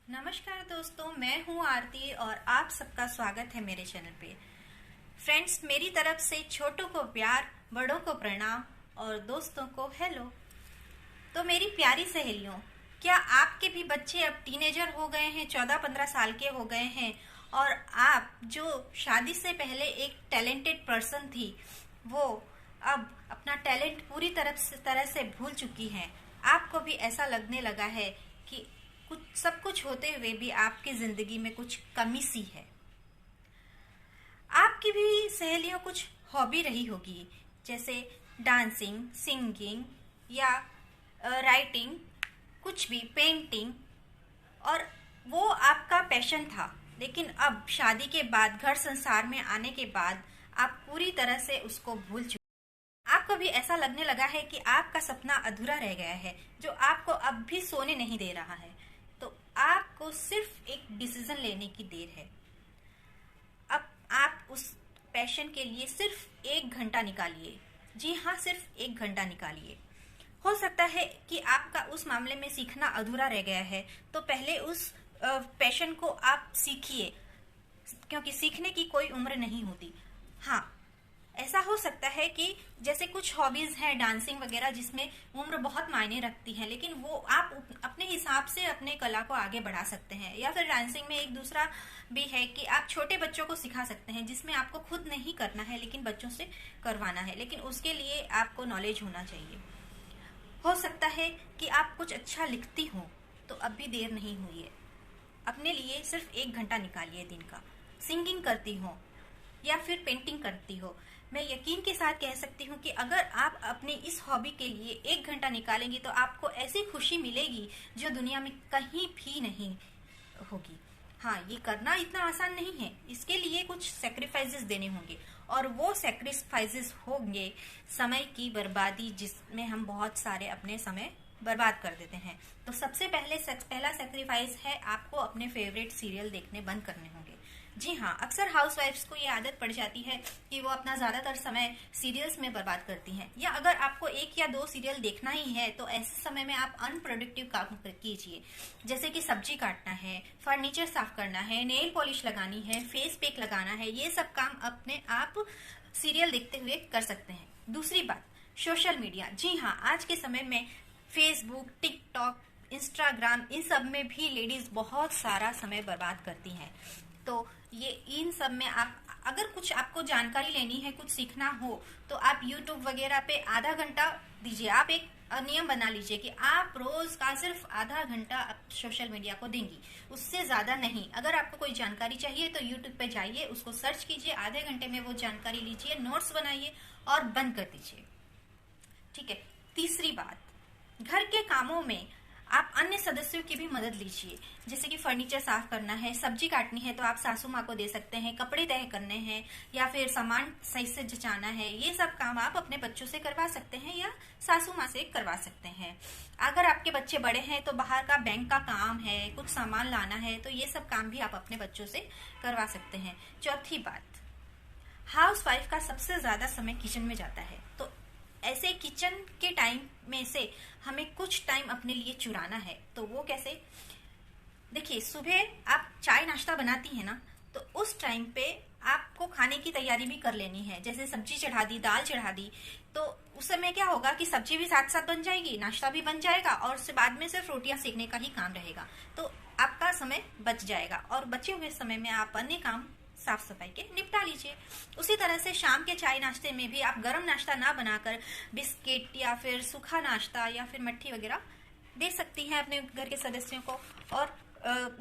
नमस्कार दोस्तों, मैं हूं आरती और आप सबका स्वागत है मेरे चैनल पे। फ्रेंड्स, मेरी तरफ से छोटों को प्यार, बड़ों को प्रणाम और दोस्तों को हेलो। तो मेरी प्यारी सहेलियों, क्या आपके भी बच्चे अब टीनेजर हो गए हैं, 14-15 साल के हो गए हैं और आप जो शादी से पहले एक टैलेंटेड पर्सन थी, वो अब अपना टैलेंट पूरी तरह से भूल चुकी हैं। आपको भी ऐसा लगने लगा है कि सब कुछ होते हुए भी आपकी जिंदगी में कुछ कमी सी है। आपकी भी सहेलियों कुछ हॉबी रही होगी, जैसे डांसिंग, सिंगिंग या राइटिंग, कुछ भी, पेंटिंग, और वो आपका पैशन था। लेकिन अब शादी के बाद, घर संसार में आने के बाद आप पूरी तरह से उसको भूल चुके। आपको भी ऐसा लगने लगा है कि आपका सपना अधूरा रह गया है, जो आपको अब भी सोने नहीं दे रहा है। तो आपको सिर्फ एक डिसीजन लेने की देर है। अब आप उस पैशन के लिए सिर्फ 1 घंटा निकालिए। जी हाँ, सिर्फ 1 घंटा निकालिए। हो सकता है कि आपका उस मामले में सीखना अधूरा रह गया है, तो पहले उस पैशन को आप सीखिए, क्योंकि सीखने की कोई उम्र नहीं होती। हाँ, ऐसा हो सकता है कि जैसे कुछ हॉबीज हैं, डांसिंग वगैरह, जिसमें उम्र बहुत मायने रखती है, लेकिन वो आप अपने हिसाब से अपने कला को आगे बढ़ा सकते हैं। या फिर डांसिंग में एक दूसरा भी है कि आप छोटे बच्चों को सिखा सकते हैं, जिसमें आपको खुद नहीं करना है लेकिन बच्चों से करवाना है, लेकिन उसके लिए आपको नॉलेज होना चाहिए। हो सकता है कि आप कुछ अच्छा लिखती हो, तो अब भी देर नहीं हुई है। अपने लिए सिर्फ 1 घंटा निकालिए दिन का। सिंगिंग करती हो या फिर पेंटिंग करती हो, मैं यकीन के साथ कह सकती हूँ कि अगर आप अपने इस हॉबी के लिए 1 घंटा निकालेंगी तो आपको ऐसी खुशी मिलेगी जो दुनिया में कहीं भी नहीं होगी। हाँ, ये करना इतना आसान नहीं है, इसके लिए कुछ सेक्रीफाइसेस देने होंगे, और वो सेक्रीफाइसेस होंगे समय की बर्बादी, जिसमें हम बहुत सारे अपने समय बर्बाद कर देते हैं। तो सबसे पहला सेक्रीफाइस है, आपको अपने फेवरेट सीरियल देखने बंद करने होंगे। जी हाँ, अक्सर हाउसवाइफ्स को ये आदत पड़ जाती है कि वो अपना ज्यादातर समय सीरियल्स में बर्बाद करती हैं। या अगर आपको 1 या 2 सीरियल देखना ही है, तो ऐसे समय में आप अनप्रोडक्टिव काम कीजिए, जैसे कि सब्जी काटना है, फर्नीचर साफ करना है, नेल पॉलिश लगानी है, फेस पैक लगाना है। ये सब काम अपने आप सीरियल देखते हुए कर सकते हैं। दूसरी बात, सोशल मीडिया। जी हाँ, आज के समय में फेसबुक, टिकटॉक, इंस्टाग्राम, इन सब में भी लेडीज बहुत सारा समय बर्बाद करती हैं। तो ये इन सब में आप अगर कुछ आपको जानकारी लेनी है, कुछ सीखना हो, तो आप यूट्यूब वगैरह पे आधा घंटा दीजिए। आप एक नियम बना लीजिए कि आप रोज का सिर्फ आधा घंटा सोशल मीडिया को देंगी, उससे ज्यादा नहीं। अगर आपको कोई जानकारी चाहिए तो यूट्यूब पे जाइए, उसको सर्च कीजिए, आधे घंटे में वो जानकारी लीजिए, नोट्स बनाइए और बंद कर दीजिए। ठीक है। तीसरी बात, घर के कामों में आप अन्य सदस्यों की भी मदद लीजिए, जैसे कि फर्नीचर साफ करना है, सब्जी काटनी है तो आप सासू माँ को दे सकते हैं, कपड़े तय करने हैं या फिर सामान सही से जचाना है। ये सब काम आप अपने बच्चों से करवा सकते हैं या सासू माँ से करवा सकते हैं। अगर आपके बच्चे बड़े हैं तो बाहर का बैंक का काम है, कुछ सामान लाना है, तो ये सब काम भी आप अपने बच्चों से करवा सकते हैं। चौथी बात, हाउस वाइफ का सबसे ज्यादा समय किचन में जाता है, तो ऐसे किचन के टाइम में से हमें कुछ टाइम अपने लिए चुराना है। तो वो कैसे? देखिए, सुबह आप चाय नाश्ता बनाती है ना, तो उस टाइम पे आपको खाने की तैयारी भी कर लेनी है। जैसे सब्जी चढ़ा दी, दाल चढ़ा दी, तो उस समय क्या होगा कि सब्जी भी साथ साथ बन जाएगी, नाश्ता भी बन जाएगा, और उसके बाद में सिर्फ रोटियां सेकने का ही काम रहेगा। तो आपका समय बच जाएगा, और बचे हुए समय में आप अन्य काम साफ सफाई के निपटा लीजिए। उसी तरह से शाम के चाय नाश्ते में भी आप गरम नाश्ता ना बनाकर बिस्किट या फिर सूखा नाश्ता या फिर मट्ठी वगैरह दे सकती हैं अपने घर के सदस्यों को, और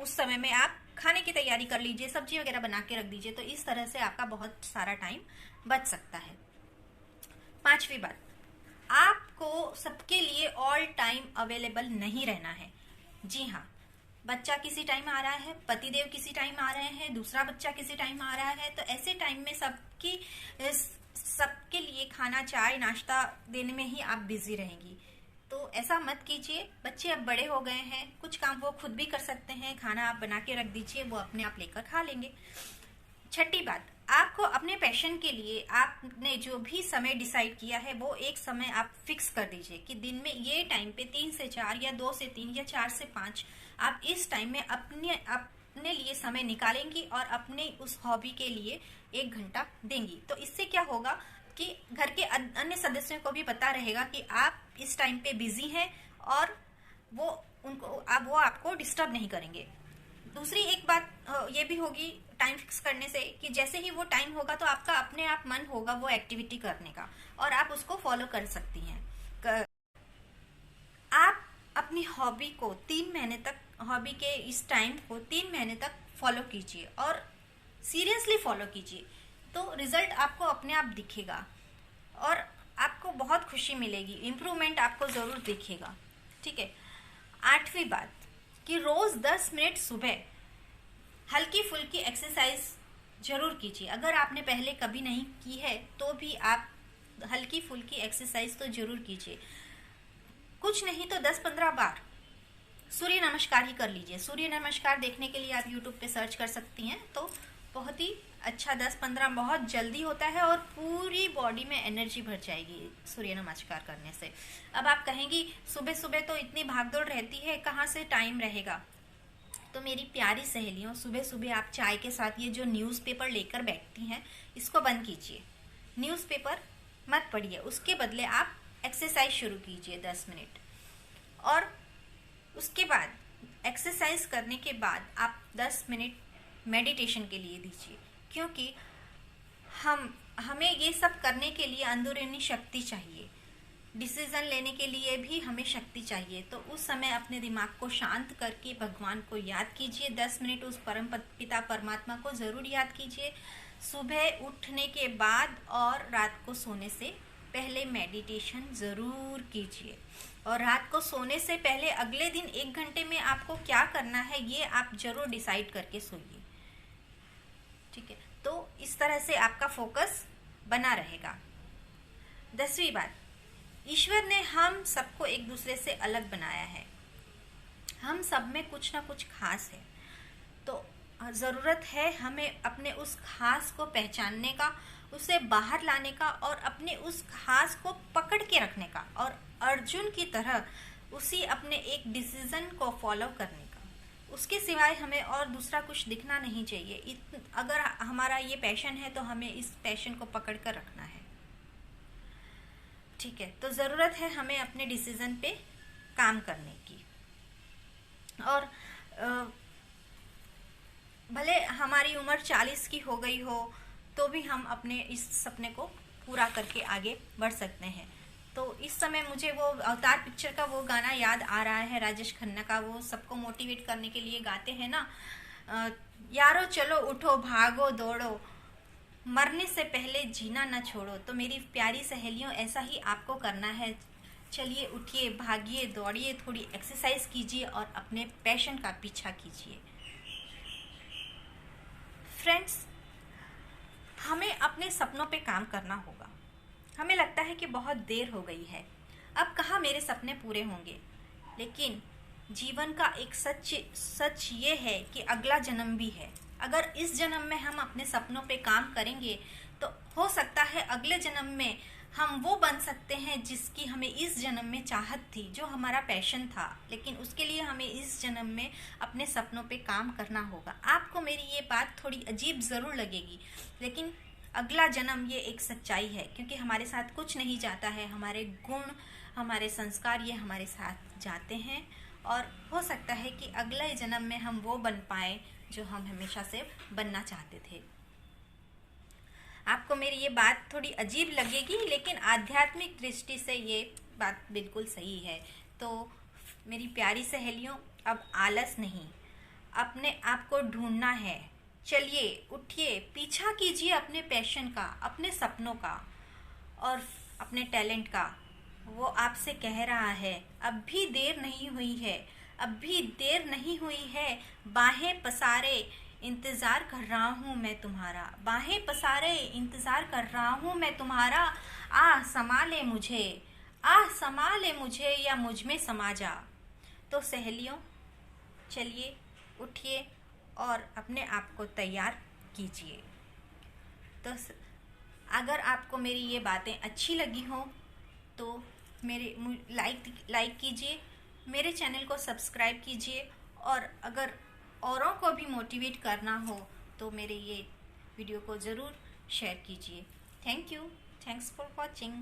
उस समय में आप खाने की तैयारी कर लीजिए, सब्जी वगैरह बना के रख दीजिए। तो इस तरह से आपका बहुत सारा टाइम बच सकता है। पांचवी बात, आपको सबके लिए ऑल टाइम अवेलेबल नहीं रहना है। जी हाँ, बच्चा किसी टाइम आ रहा है, पतिदेव किसी टाइम आ रहे हैं, दूसरा बच्चा किसी टाइम आ रहा है, तो ऐसे टाइम में सबके लिए खाना, चाय, नाश्ता देने में ही आप बिजी रहेंगी। तो ऐसा मत कीजिए। बच्चे अब बड़े हो गए हैं, कुछ काम वो खुद भी कर सकते हैं, खाना आप बना के रख दीजिए, वो अपने आप लेकर खा लेंगे। छठी बात, आपको अपने पैशन के लिए आपने जो भी समय डिसाइड किया है वो एक समय आप फिक्स कर दीजिए कि दिन में ये टाइम पे 3 से 4 या 2 से 3 या 4 से 5 आप इस टाइम में अपने लिए समय निकालेंगी और अपने उस हॉबी के लिए 1 घंटा देंगी। तो इससे क्या होगा कि घर के अन्य सदस्यों को भी पता रहेगा कि आप इस टाइम पे बिजी हैं और वो आपको डिस्टर्ब नहीं करेंगे। दूसरी एक बात ये भी होगी टाइम फिक्स करने से कि जैसे ही वो टाइम होगा तो आपका अपने आप मन होगा वो एक्टिविटी करने का और आप उसको फॉलो कर सकती हैं। आप अपनी हॉबी को 3 महीने तक, हॉबी के इस टाइम को 3 महीने तक फॉलो कीजिए और सीरियसली फॉलो कीजिए, तो रिजल्ट आपको अपने आप दिखेगा और आपको बहुत खुशी मिलेगी, इम्प्रूवमेंट आपको ज़रूर दिखेगा। ठीक है। 8वीं बात कि रोज़ 10 मिनट सुबह हल्की फुल्की एक्सरसाइज जरूर कीजिए। अगर आपने पहले कभी नहीं की है तो भी आप हल्की फुल्की एक्सरसाइज तो जरूर कीजिए। कुछ नहीं तो 10-15 बार सूर्य नमस्कार ही कर लीजिए। सूर्य नमस्कार देखने के लिए आप YouTube पे सर्च कर सकती हैं, तो बहुत ही अच्छा 10-15 बहुत जल्दी होता है और पूरी बॉडी में एनर्जी भर जाएगी सूर्य नमस्कार करने से। अब आप कहेंगी सुबह सुबह तो इतनी भागदौड़ रहती है, कहाँ से टाइम रहेगा? तो मेरी प्यारी सहेलियों, सुबह सुबह आप चाय के साथ ये जो न्यूज़पेपर लेकर बैठती हैं इसको बंद कीजिए। न्यूज़पेपर मत पढ़िए, उसके बदले आप एक्सरसाइज शुरू कीजिए 10 मिनट। और उसके बाद एक्सरसाइज करने के बाद आप 10 मिनट मेडिटेशन के लिए दीजिए, क्योंकि हमें ये सब करने के लिए अंदरूनी शक्ति चाहिए, डिसीजन लेने के लिए भी हमें शक्ति चाहिए। तो उस समय अपने दिमाग को शांत करके भगवान को याद कीजिए। 10 मिनट उस परम पिता परमात्मा को ज़रूर याद कीजिए। सुबह उठने के बाद और रात को सोने से पहले मेडिटेशन ज़रूर कीजिए। और रात को सोने से पहले अगले दिन 1 घंटे में आपको क्या करना है ये आप ज़रूर डिसाइड करके सोइए। ठीक है, तो इस तरह से आपका फोकस बना रहेगा। 10वीं बात, ईश्वर ने हम सबको एक दूसरे से अलग बनाया है। हम सब में कुछ ना कुछ खास है, तो ज़रूरत है हमें अपने उस खास को पहचानने का, उसे बाहर लाने का और अपने उस खास को पकड़ के रखने का और अर्जुन की तरह उसी अपने एक डिसीजन को फॉलो करने का। उसके सिवाय हमें और दूसरा कुछ दिखना नहीं चाहिए। अगर हमारा ये पैशन है तो हमें इस पैशन को पकड़ कर रखना है। ठीक है, तो ज़रूरत है हमें अपने डिसीजन पे काम करने की। और भले हमारी उम्र 40 की हो गई हो तो भी हम अपने इस सपने को पूरा करके आगे बढ़ सकते हैं। तो इस समय मुझे वो अवतार पिक्चर का वो गाना याद आ रहा है, राजेश खन्ना का। वो सबको मोटिवेट करने के लिए गाते हैं ना, यारो चलो उठो भागो दौड़ो, मरने से पहले जीना न छोड़ो। तो मेरी प्यारी सहेलियों, ऐसा ही आपको करना है। चलिए उठिए, भागिए, दौड़िए, थोड़ी एक्सरसाइज कीजिए और अपने पैशन का पीछा कीजिए। फ्रेंड्स, हमें अपने सपनों पे काम करना होगा। हमें लगता है कि बहुत देर हो गई है, अब कहाँ मेरे सपने पूरे होंगे। लेकिन जीवन का एक सच ये है कि अगला जन्म भी है। अगर इस जन्म में हम अपने सपनों पे काम करेंगे तो हो सकता है अगले जन्म में हम वो बन सकते हैं जिसकी हमें इस जन्म में चाहत थी, जो हमारा पैशन था। लेकिन उसके लिए हमें इस जन्म में अपने सपनों पे काम करना होगा। आपको मेरी ये बात थोड़ी अजीब ज़रूर लगेगी, लेकिन अगला जन्म ये एक सच्चाई है, क्योंकि हमारे साथ कुछ नहीं जाता है। हमारे गुण, हमारे संस्कार ये हमारे साथ जाते हैं और हो सकता है कि अगले जन्म में हम वो बन पाए जो हम हमेशा से बनना चाहते थे। आपको मेरी ये बात थोड़ी अजीब लगेगी, लेकिन आध्यात्मिक दृष्टि से ये बात बिल्कुल सही है। तो मेरी प्यारी सहेलियों, अब आलस नहीं, अपने आप को ढूंढना है। चलिए उठिए, पीछा कीजिए अपने पैशन का, अपने सपनों का और अपने टैलेंट का। वो आपसे कह रहा है अब भी देर नहीं हुई है, अब भी देर नहीं हुई है। बाहें पसारे इंतज़ार कर रहा हूँ मैं तुम्हारा, बाहें पसारे इंतज़ार कर रहा हूँ मैं तुम्हारा। आ संभाले मुझे, आ संभाले मुझे या मुझ में समा जा। तो सहेलियों, चलिए उठिए और अपने आप को तैयार कीजिए। तो अगर आपको मेरी ये बातें अच्छी लगी हो तो मेरे लाइक कीजिए, मेरे चैनल को सब्सक्राइब कीजिए, और अगर औरों को भी मोटिवेट करना हो तो मेरे ये वीडियो को ज़रूर शेयर कीजिए। Thank you, thanks for watching.